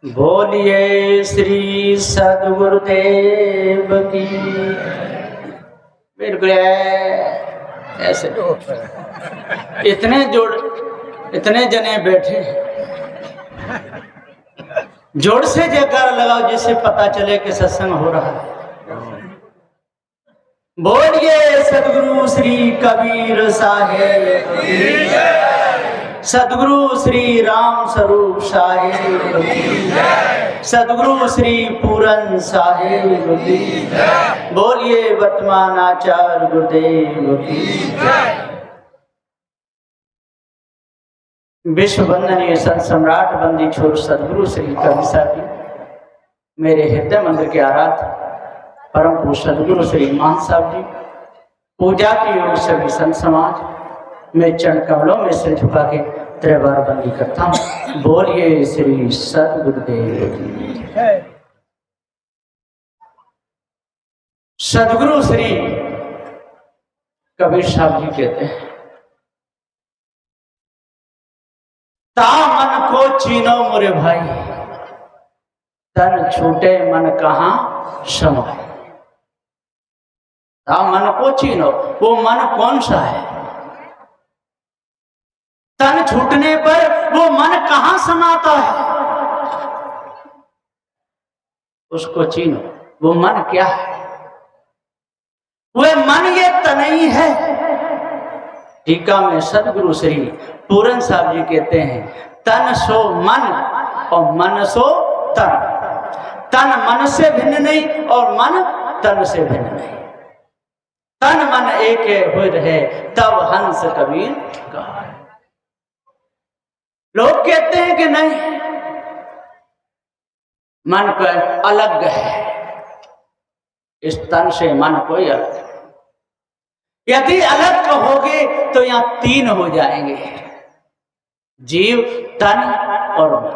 बोलिए श्री सदगुरुदेव की। बिल्कुल ऐसे इतने जने बैठे, जोर से जयकारा लगाओ जिससे पता चले कि सत्संग हो रहा है। बोलिए सदगुरु श्री कबीर साहेब, सदगुरु श्री राम स्वरूप साहेब, सदगुरु श्री पूरन साहेब की। बोलिए वर्तमान आचार्य गुरुदेव की। विश्व वंदनीय संत सम्राट बंदी छोर सदगुरु श्री कबीर साहब जी, मेरे हृदय मंदिर के आराध्य परम पूज्य सदगुरु श्री मान साहब जी, पूजा की योग सभी संत समाज, मैं चरण कमलों में सिर झुका के त्रिवार बंदी करता हूँ। बोलिए श्री सदगुरुदेव की। सदगुरु श्री कबीर साहब जी कहते हैं, ता मन को चीनो मोरे भाई, तन छूटे मन कहाँ समाए। ता मन को चीनो, वो मन कौन सा है? तन छूटने पर वो मन कहां समाता है? उसको चीनो, वो मन क्या है? वह मन ये तनई है। टीका में सदगुरु श्री पूरन साहब जी कहते हैं, तन सो मन और मन सो तन। तन मन से भिन्न नहीं और मन तन से भिन्न नहीं। तन मन एक हो रहे तब हंस कबीर कहा। लोग कहते हैं कि नहीं, मन को अलग है, इस तन से मन कोई अलग है। यदि अलग कहोगे तो यहां तीन हो जाएंगे, जीव, तन और मन।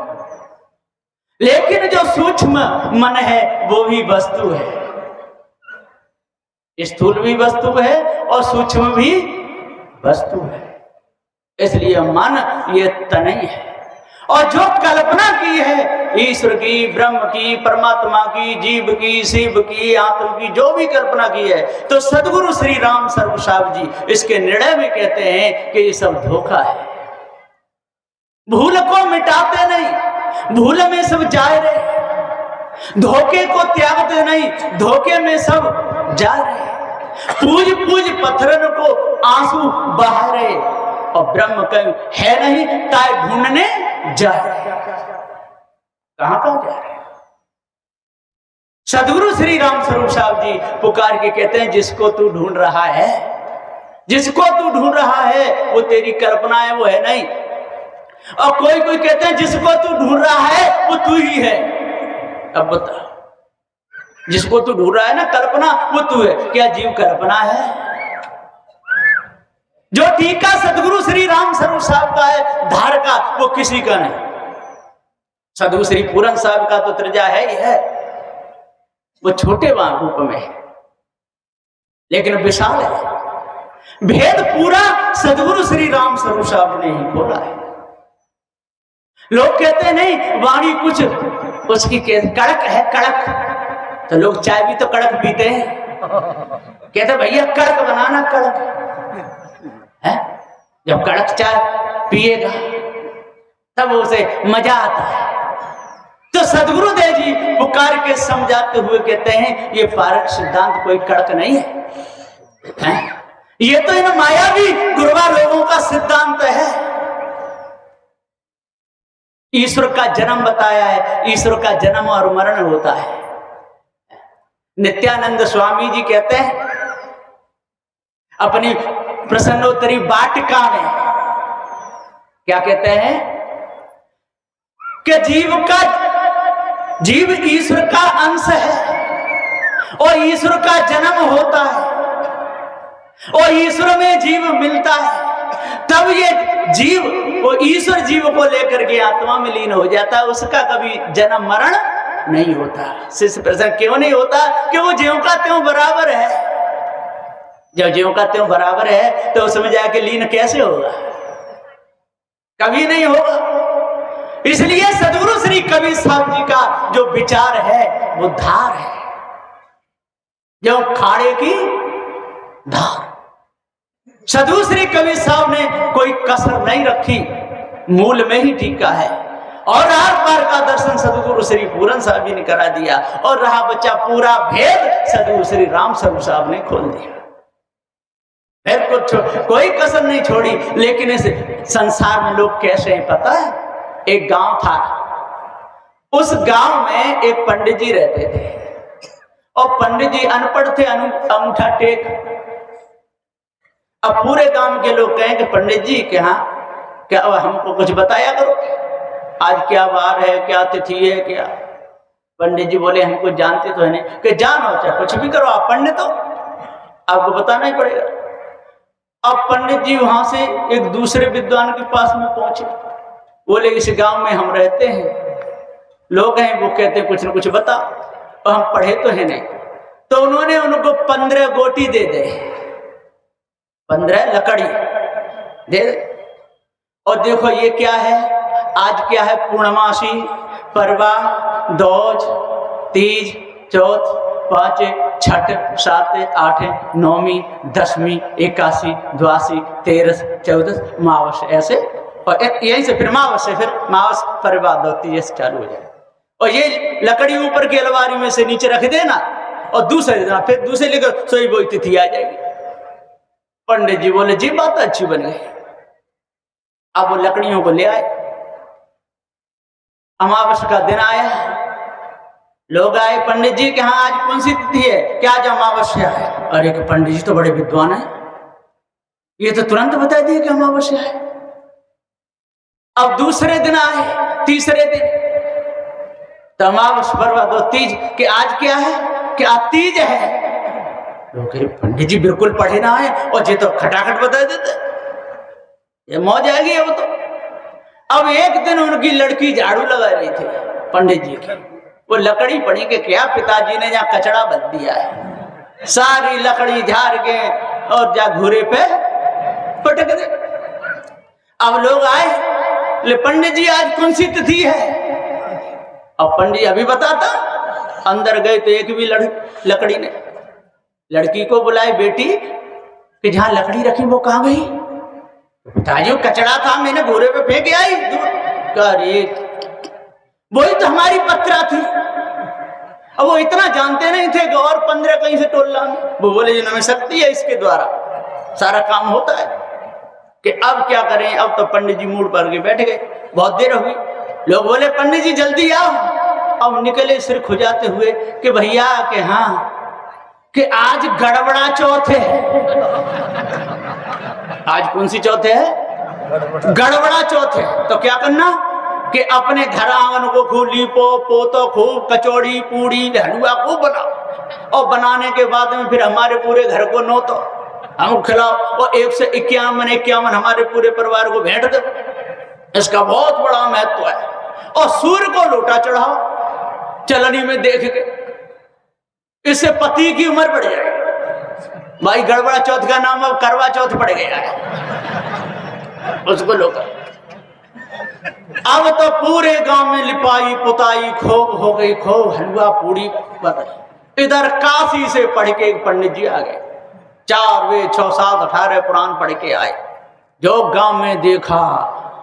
लेकिन जो सूक्ष्म मन है वो भी वस्तु है, स्थूल भी वस्तु है और सूक्ष्म भी वस्तु है। इसलिए मन ये तनई है। और जो कल्पना की है ईश्वर की, ब्रह्म की, परमात्मा की, जीव की, शिव की, आत्म की, जो भी कल्पना की है, तो सदगुरु श्री राम स्वरूप साहब जी इसके निर्णय में कहते हैं कि ये सब धोखा है। भूल को मिटाते नहीं, भूल में सब जाए रहे। धोखे को त्यागते नहीं, धोखे में सब जा रहे। पूज पूज पत्थरन को आंसू बहा रहे और ब्रह्म कहीं है नहीं, ताय ढूंढने जा रहे। कहां जा रहे? सदगुरु श्री राम स्वरूप साहब जी पुकार के कहते हैं, जिसको तू ढूंढ रहा है, जिसको तू ढूंढ रहा है वो तेरी कल्पना है, वो है नहीं। और कोई कोई कहते हैं जिसको तू ढूंढ रहा है वो तू ही है। अब बता, जिसको तू ढूंढ रहा है ना कल्पना, वो तू है। क्या जीव कल्पना है? जो टीका सदगुरु श्री राम स्वरूप साहब का है धार का, वो किसी का नहीं। सदगुरु श्री पूरन साहब का तो त्रिजा है ही है, वो छोटे वहां रूप में है लेकिन विशाल है। भेद पूरा सदगुरु श्री राम स्वरूप साहब ने ही खोला है। लोग कहते नहीं वाणी कुछ उसकी कड़क है, कड़क। तो लोग चाय भी तो कड़क पीते हैं। कहते भैया कड़क बनाना, कड़क है। जब कड़क चाय पिएगा तब उसे मजा आता है। तो सदगुरुदेव जी पुकार के समझाते हुए कहते हैं, ये पारक सिद्धांत कोई कड़क नहीं है, ये तो इन मायावी गुरुवा लोगों का सिद्धांत है। ईश्वर का जन्म बताया है, ईश्वर का जन्म और मरण होता है। नित्यानंद स्वामी जी कहते हैं अपनी प्रसन्नोत्तरी वाटिका में, क्या कहते हैं कि जीव ईश्वर का अंश है और ईश्वर का जन्म होता है और ईश्वर में जीव मिलता है। तब ये जीव वो ईश्वर जीव को लेकर के आत्मा में लीन हो जाता है, उसका कभी जन्म मरण नहीं होता। शिष्य प्रश्न क्यों नहीं होता? कि वो ज्यों का त्यों बराबर है। जब ज्यों का त्यों बराबर है तो उसमें जाके लीन कैसे होगा? कभी नहीं होगा। इसलिए सदगुरु श्री कबीर साहब जी का जो विचार है वो धार है, जो खाड़े की धार। सदगुरु श्री कबीर साहब ने कोई कसर नहीं रखी, मूल में ही टीका है। और आर पार का दर्शन सदगुरु श्री पूरन साहब जी ने करा दिया, और रहा बच्चा पूरा भेद सदगुरु श्री राम स्वरूप साहब ने खोल दिया। फिर कुछ कोई कसर नहीं छोड़ी। लेकिन इस संसार में लोग कैसे हैं पता है? एक गांव था, उस गांव में एक पंडित जी रहते थे, और पंडित जी अनपढ़ थे, अंगूठा टेक। अब पूरे गांव के लोग कहें कि पंडित जी के यहाँ क्या हमको कुछ बताया करो, आज क्या वार है, क्या तिथि है, क्या। पंडित जी बोले हमको जानते तो है नहीं। कि जानो चाहे कुछ भी करो, आप पंडित हो, आपको बताना ही पड़ेगा। अब पंडित जी वहां से एक दूसरे विद्वान के पास में पहुंचे, बोले इस गांव में हम रहते हैं, लोग हैं वो कहते हैं कुछ न कुछ बता, और हम पढ़े तो है नहीं। तो उन्होंने उनको 15 गोटी दे दे, 15 लकड़ी दे दे। और देखो ये क्या है, आज क्या है, पूर्णमासी, परवा, दौज, तीज, चौथ, पांचे, छठ, साते, आठे, नौवीं, दसवीं, 81, 82, 13, 14 मावस, ऐसे। और यहीं से फिर मावस से फिर मावस, परवा, दौज, तीज चालू हो जाए। और ये लकड़ी ऊपर की अलमारी में से नीचे रख देना, और दूसरे दिन फिर दूसरे लेकर सोई बोई तिथि आ जाएगी। पंडित जी बोले जी बात अच्छी बन गई। अब वो लकड़ियों को ले आए, अमावस का दिन आया, लोग आए पंडित जी के यहाँ आज कौन सी तिथि है, क्या आज अमावस्या है। अरे कि पंडित जी तो बड़े विद्वान है, ये तो तुरंत बता दिए कि अमावस्या है। अब दूसरे दिन आए, तीसरे दिन, तो अमावस, परवा, दो, तीज, कि आज क्या है, क्या तीज है। लोग कह रहे पंडित जी बिल्कुल पढ़े ना है, और ये तो खटाखट बता देते, ये मौज आएगी वो तो। अब एक दिन उनकी लड़की झाड़ू लगा रही थी पंडित जी की, वो लकड़ी पड़ी कि क्या पिताजी ने जहाँ कचड़ा बन दिया है, सारी लकड़ी झाड़ के और जा घूरे पे पटक दे। अब लोग आए, ले पंडित जी आज कौन सी तिथि है। अब पंडित जी अभी बताता, अंदर गए तो एक भी लकड़ी ने, लड़की को बुलाए, बेटी कि जहां लकड़ी रखी वो कहाँ गई। पिताजी कचड़ा था, मैंने घूरे पे फेंक आई। अरे वही तो हमारी पत्रा थी। अब वो इतना जानते नहीं थे कि और 15 कहीं से टोल लाने। वो बोले जिन्होंने शक्ति है, इसके द्वारा सारा काम होता है। कि अब क्या करें, अब तो पंडित जी मूड पर के बैठ गए, बहुत देर हो गई। लोग बोले पंडित जी जल्दी आओ। अब निकले सिर खुजाते हुए कि भैया के हाँ, कि आज गड़बड़ा चौथ है। आज कौन सी चौथ है, गड़बड़ा चौथ है। तो क्या करना कि अपने घर आंगन को खूब लीपो पोतो, खूब कचौड़ी पूड़ी हलवा खूब बनाओ, और बनाने के बाद में फिर हमारे पूरे घर को नोतो, हम खिलाओ, और 1 से 51 हमारे पूरे परिवार को भेंट दो। इसका बहुत बड़ा महत्व है। और सूर्य को लोटा चढ़ाओ चलनी में देख के, इससे पति की उम्र बढ़ जाएगी। भाई गड़बड़ा चौथ का नाम अब करवा चौथ पड़ गया है, उसको लोग। अब तो पूरे गांव में लिपाई पुताई खूब हो गई, खूब हलवा पूड़ी बन। इधर काशी से पढ़ के एक पंडित जी आ गए, 4 वेद 6 7 18 पुराण पढ़ के आए। जो गांव में देखा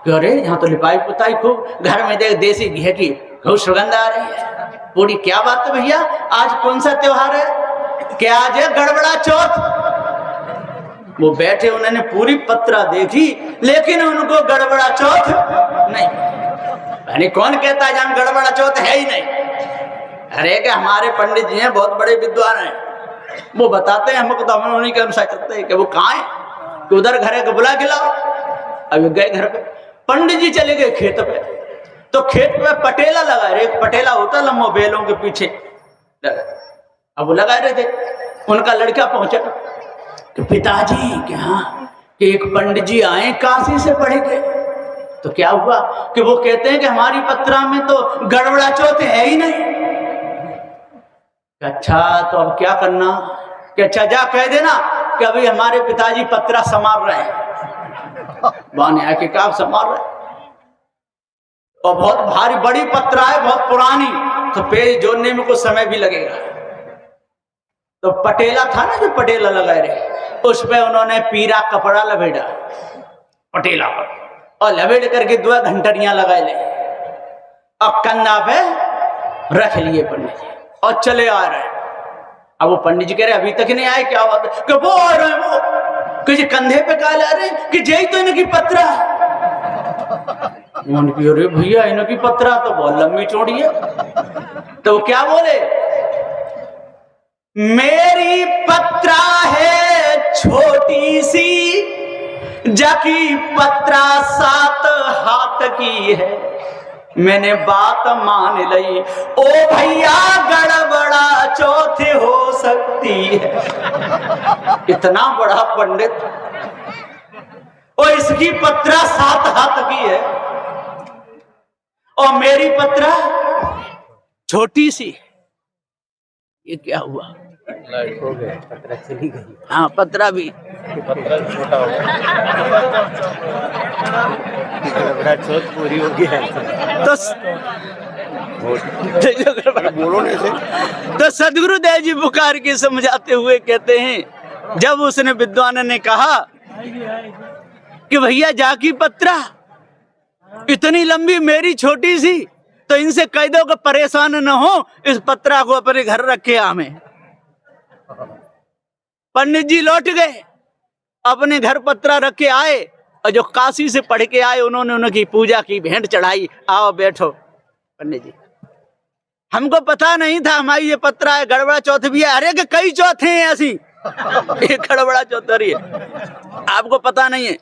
कि अरे यहाँ तो लिपाई पुताई खूब, घर में देख देसी घी की खूब सुगंध आ रही है पूरी। क्या बात है भैया, आज कौन सा त्योहार है, क्या आज है गड़बड़ा चौथ। वो बैठे, उन्होंने पूरी पत्रा देखी, लेकिन उनको गड़बड़ा चौथ नहीं। यानी कौन कहता है जहाँ गड़बड़ा चौथ है ही नहीं। अरे कि हमारे पंडित जी हैं, बहुत बड़े विद्वान हैं, वो बताते हैं हमको, तो हम उन्हीं के अनुसार करते हैं कि वो कहाँ है, कि उधर घर है, बुला के लाओ। अभी गए घर पे, पंडित जी चले गए खेत पे, तो खेत में पटेला लगा रहे, एक पटेला होता लंबो बैलों के पीछे लगा, अब वो लगा रहे थे। उनका लड़का पहुंचा कि पिताजी क्या, कि एक पंडित जी आए काशी से पढ़ के। तो क्या हुआ कि वो कहते हैं कि हमारी पत्रा में तो गड़बड़ा चौथ है ही नहीं। अच्छा तो अब क्या करना, कि अच्छा जा कह देना कि अभी हमारे पिताजी पत्रा संभाल रहे हैं। बाने आके क्या संभाल रहे, और बहुत भारी बड़ी पत्रा है, बहुत पुरानी, तो पेज जोड़ने में कुछ समय भी लगेगा। तो पटेला था ना, जो पटेला लगाए रहे, उस पे उन्होंने पीरा कपड़ा लपेटा पटेला पर, और लपेट करके 2 घंटरियां लगाए ले, और कंधा पे रख लिए पंडित जी, और चले आ रहे हैं। अब वो पंडित जी कह रहे अभी तक नहीं आए, क्या बात है? कि वो आ रहे हैं, वो कि कंधे पे का ला रहे कि जय तो इनकी पत्रा। उनकी अरे भैया इनकी पत्रा तो बहुत लंबी चौड़ी है। तो क्या बोले, मेरी पत्रा है छोटी सी, जाकी पत्रा 7 हाथ की है, मैंने बात मान ली, ओ भैया गड़बड़ा चौथे हो सकती है। इतना बड़ा पंडित, और इसकी पत्रा 7 हाथ की है, और मेरी पत्रा छोटी सी। ये क्या हुआ? लाइट हो गया, पत्रा चली गई। हाँ, पत्रा भी, पत्रा छोटा हो गया, चौथ पूरी हो गई है। तो बोलो नहीं से। तो सदगुरुदेव जी पुकार के समझाते हुए कहते हैं, जब उसने विद्वान ने कहा कि भैया जाकी पत्रा इतनी लंबी, मेरी छोटी सी, तो इनसे कह दो कि परेशान न हो, इस पत्रा को अपने घर रखे हमें। पंडित जी लौट गए, अपने घर पत्रा रख के आए, और जो काशी से पढ़ के आए उन्होंने उनकी पूजा की, भेंट चढ़ाई। आओ बैठो पंडित जी, हमको पता नहीं था, हमारी ये पत्रा है, गड़बड़ा चौथ भी है। अरे कि कई चौथे हैं ऐसी, एक गड़बड़ा चौथरी है, आपको पता नहीं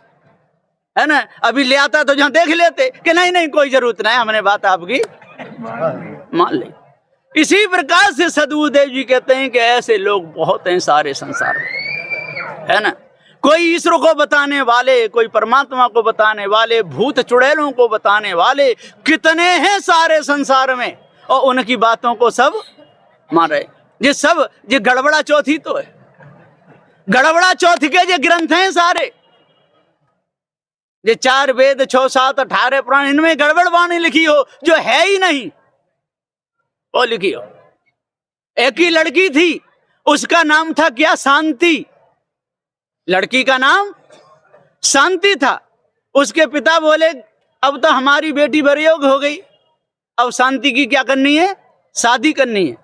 है ना? अभी ले आता तो जहां देख लेते कि नहीं नहीं कोई जरूरत नहीं, हमने बात आपकी मान ली। इसी प्रकार से सदगुरुदेव जी कहते हैं कि ऐसे लोग बहुत हैं सारे संसार में, है ना? कोई ईश्वर को बताने वाले, कोई परमात्मा को बताने वाले, भूत चुड़ैलों को बताने वाले कितने हैं सारे संसार में, और उनकी बातों को सब मान रहे। ये सब ये गड़बड़ा चौथी तो है, गड़बड़ा चौथ के ये ग्रंथ हैं सारे, ये 4 वेद 6 7 18 पुराण, इनमें गड़बड़ वाणी लिखी हो जो है ही नहीं, वो लिखी हो। एक ही लड़की थी, उसका नाम था क्या? शांति। लड़की का नाम शांति था। उसके पिता बोले अब तो हमारी बेटी बरयोग हो गई, अब शांति की क्या करनी है? शादी करनी है।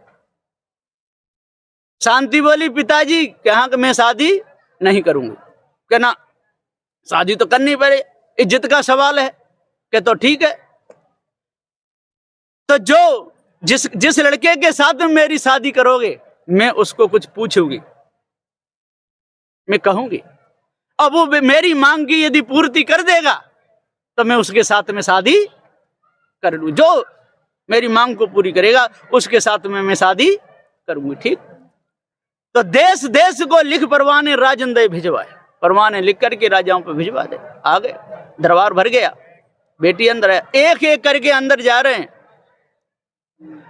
शांति बोली पिताजी कहाँ कि मैं शादी नहीं करूंगी। कहना शादी तो करनी पड़े, इज्जत का सवाल है। कि तो ठीक है, तो जो जिस लड़के के साथ मेरी शादी करोगे मैं उसको कुछ पूछूंगी, मैं कहूंगी, अब वो मेरी मांग की यदि पूर्ति कर देगा तो मैं उसके साथ में शादी कर लूं, जो मेरी मांग को पूरी करेगा उसके साथ में मैं शादी करूंगी। ठीक, तो देश देश को लिख परवाने राजन दे भिजवाए, परवाने लिख करके राजाओं पे भिजवा दे। आ गए, दरबार भर गया, बेटी अंदर है, एक एक करके अंदर जा रहे हैं।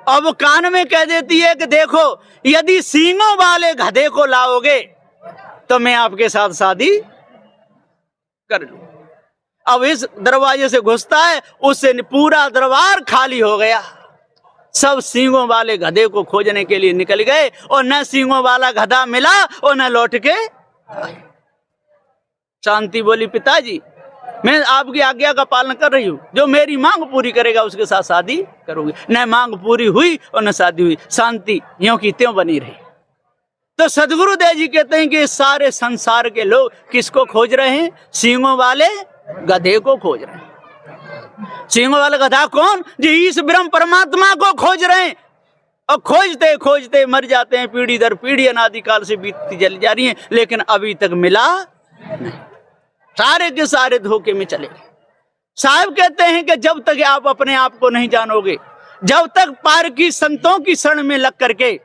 अब कान में कह देती है कि देखो यदि सींगों वाले गधे को लाओगे तो मैं आपके साथ शादी कर लूं। अब इस दरवाजे से घुसता है, उससे पूरा दरबार खाली हो गया। सब सींगों वाले गधे को खोजने के लिए निकल गए, और न सींगों वाला गधा मिला और न लौट के आए। शांति बोली पिताजी मैं आपकी आज्ञा का पालन कर रही हूं, जो मेरी मांग पूरी करेगा उसके साथ शादी करूंगी। न मांग पूरी हुई और न शादी हुई, शांति यों की त्यों बनी रही। तो सदगुरुदेव जी कहते हैं कि सारे संसार के लोग किसको खोज रहे हैं? सींगों वाले गधे को खोज रहे हैं। सींगों वाला गधा कौन? जो ईश ब्रह्म परमात्मा को खोज रहे हैं, और खोजते खोजते मर जाते हैं, पीढ़ी दर पीढ़ी अनादिकाल से बीतती चली जा रही है, लेकिन अभी तक मिला नहीं। सारे के सारे धोखे में चले गए। साहब कहते हैं कि जब तक आप अपने आप को नहीं जानोगे, जब तक पार की संतों की शरण में लग करके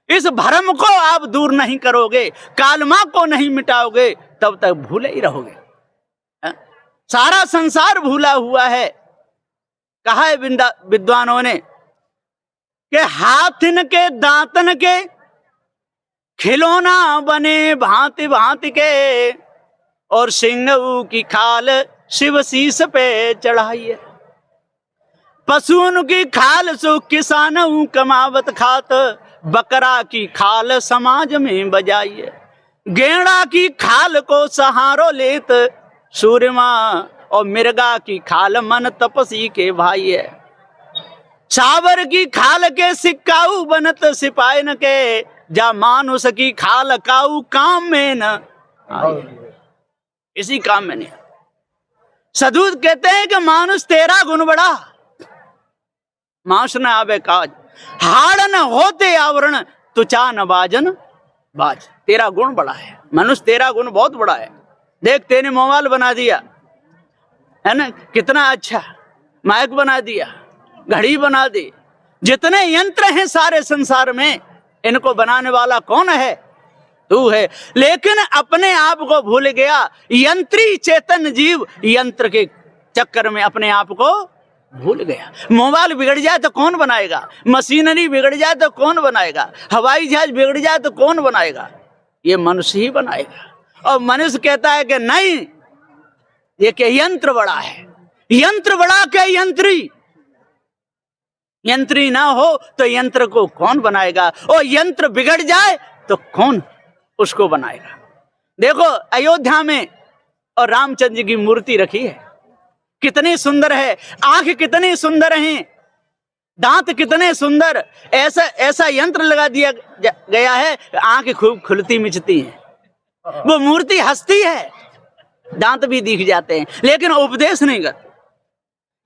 इस भ्रम को आप दूर नहीं करोगे, कालमा को नहीं मिटाओगे, तब तक भूले ही रहोगे। सारा संसार भूला हुआ है। कहा है विद्वानों ने कि हाथिन के दांतन के खिलौना बने भांति भांति के, और सिंह की खाल शिव शीस पे चढ़ाई है। पशुओं की खाल सो किसान कमावत खात, बकरा की खाल समाज में बजाइए, गेड़ा की खाल को सहारो लेत, सूरमा और मिर्गा की खाल मन तपसी के भाई है, सावर की खाल के सिक्काऊ बनत सिपाही के, जा मानुष की खाल काऊ काम में न आए, इसी काम में नहीं। सदूत कहते हैं कि मानुष तेरा गुण बड़ा, मांस न आवे काज, हाड़ न होते आवरण, तुचा न बाजन बाज। तेरा गुण बड़ा है मनुष्य, तेरा गुण बहुत बड़ा है। देख तेने मोबाइल बना दिया है ना, कितना अच्छा, माइक बना दिया, घड़ी बना दी, जितने यंत्र हैं सारे संसार में, इनको बनाने वाला कौन है? तू है। लेकिन अपने आप को भूल गया, यंत्री चेतन जीव यंत्र के चक्कर में अपने आप को भूल गया। मोबाइल बिगड़ जाए तो कौन बनाएगा, मशीनरी बिगड़ जाए तो कौन बनाएगा, हवाई जहाज बिगड़ जाए तो कौन बनाएगा? ये मनुष्य ही बनाएगा। और मनुष्य कहता है कि नहीं, ये क्या यंत्र बड़ा है, यंत्र बड़ा क्या यंत्री, यंत्री ना हो तो यंत्र को कौन बनाएगा, और यंत्र बिगड़ जाए तो कौन उसको बनाएगा? देखो अयोध्या में और रामचंद्र जी की मूर्ति रखी है, कितनी सुंदर है, आंख कितनी सुंदर हैं, दांत कितने सुंदर, ऐसा ऐसा यंत्र लगा दिया गया है, आंख खूब खुलती मिचती है, वो मूर्ति हंसती है, दांत भी दिख जाते हैं, लेकिन उपदेश नहीं करते।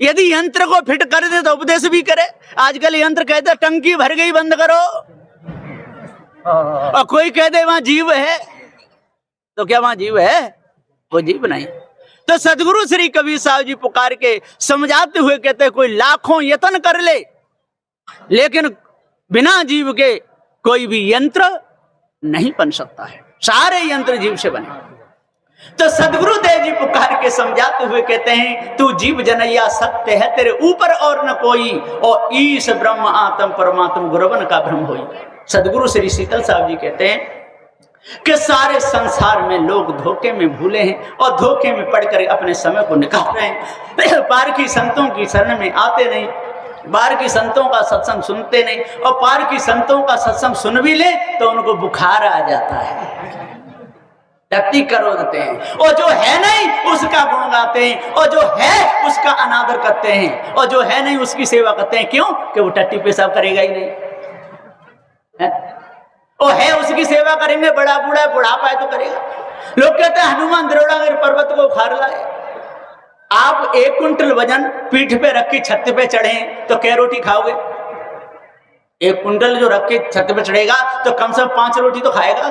यदि यंत्र को फिट कर दे तो उपदेश भी करे। आजकल यंत्र कहते टंकी भर गई बंद करो, और कोई कह दे वहां जीव है, तो क्या वहां जीव है? वो जीव नहीं। तो सदगुरु श्री कबीर साहब जी पुकार के समझाते हुए कहते कोई लाखों यत्न कर ले, लेकिन बिना जीव के कोई भी यंत्र नहीं बन सकता है, सारे यंत्र जीव से बने। तो सदगुरु देव जी पुकार के समझाते हुए कहते हैं तू जीव जनैया सत्य है, तेरे ऊपर और न कोई, और ईश ब्रह्म आत्म परमात्म गुरवन का ब्रह्म होई। सदगुरु श्री शीतल साहब जी कहते हैं कि सारे संसार में लोग धोखे में भूले हैं और धोखे में पड़कर अपने समय को निकाल रहे हैं। पार की संतों की शरण में आते नहीं, पार की संतों का सत्संग सुनते नहीं, और पार की संतों का सत्संग सुन भी ले तो उनको बुखार आ जाता है, टट्टी करो देते हैं, और जो है नहीं उसका गुण गाते हैं, और जो है उसका अनादर करते हैं, और जो है नहीं उसकी सेवा करते हैं। क्यों? कि वो टट्टी पेशाब करेगा ही नहीं है? और है उसकी सेवा करेंगे, बड़ा बूढ़ा बुढ़ापा है तो करेगा। लोग कहते हैं हनुमान द्रोणागिर पर्वत को उखाड़ लाए। आप 1 कुंटल वजन पीठ पे रख के छत पे चढ़े तो क्या रोटी खाओगे? 1 कुंटल जो रख के छत पे चढ़ेगा तो कम से कम 5 रोटी तो खाएगा।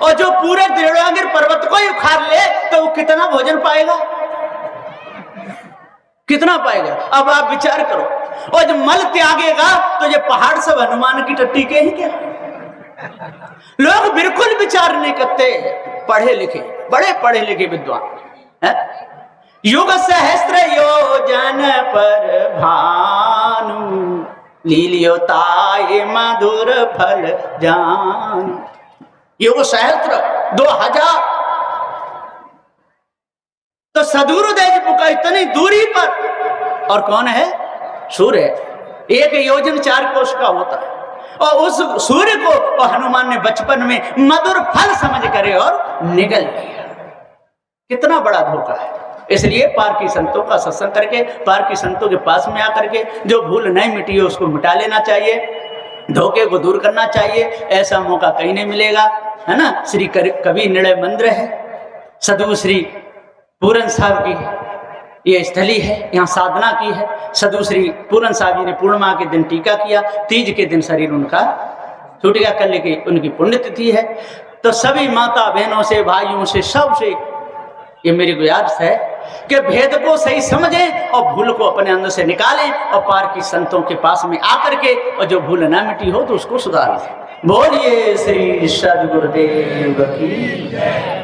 और जो पूरे द्रोणागिर पर्वत को ही उखाड़ ले तो वो कितना भोजन पाएगा, कितना पाएगा? अब आप विचार करो। और जब मल त्यागेगा तो ये पहाड़ सब हनुमान की टट्टी के ही क्या? लोग बिल्कुल विचार नहीं करते। पढ़े लिखे, बड़े पढ़े लिखे विद्वान है, युग सहस्त्र योजन पर भानु, लीलियो ताये मधुर फल जान। युग सहस्त्र 2000। तो सदगुरु देव पुकार इतनी दूरी पर, और कौन है? सूर्य है। 1 योजन 4 कोस का होता है, और उस सूर्य को और हनुमान ने बचपन में मधुर फल समझ करे और निगल लिया। कितना बड़ा धोखा है। इसलिए पार की संतों का सत्संग करके, पार की संतों के पास में आकर के जो भूल नहीं मिटी है उसको मिटा लेना चाहिए, धोखे को दूर करना चाहिए। ऐसा मौका कहीं नहीं मिलेगा, है ना। श्री कवि निर्णय मंदिर है, सदगुरु श्री पूरन साहब की ये स्थली है, यहाँ साधना की है। सदगुरु श्री पूरन साहब जी ने पूर्णिमा के दिन टीका किया, तीज के दिन शरीर उनका छूट गया, कल की उनकी पुण्यतिथि है। तो सभी माता बहनों से, भाइयों से, सबसे ये मेरी गुजारिश है कि भेद को सही समझें और भूल को अपने अंदर से निकालें, और पार की संतों के पास में आकर के और जो भूल ना मिटी हो तो उसको सुधार लें। बोलिए श्री सद्गुरुदेव की जय।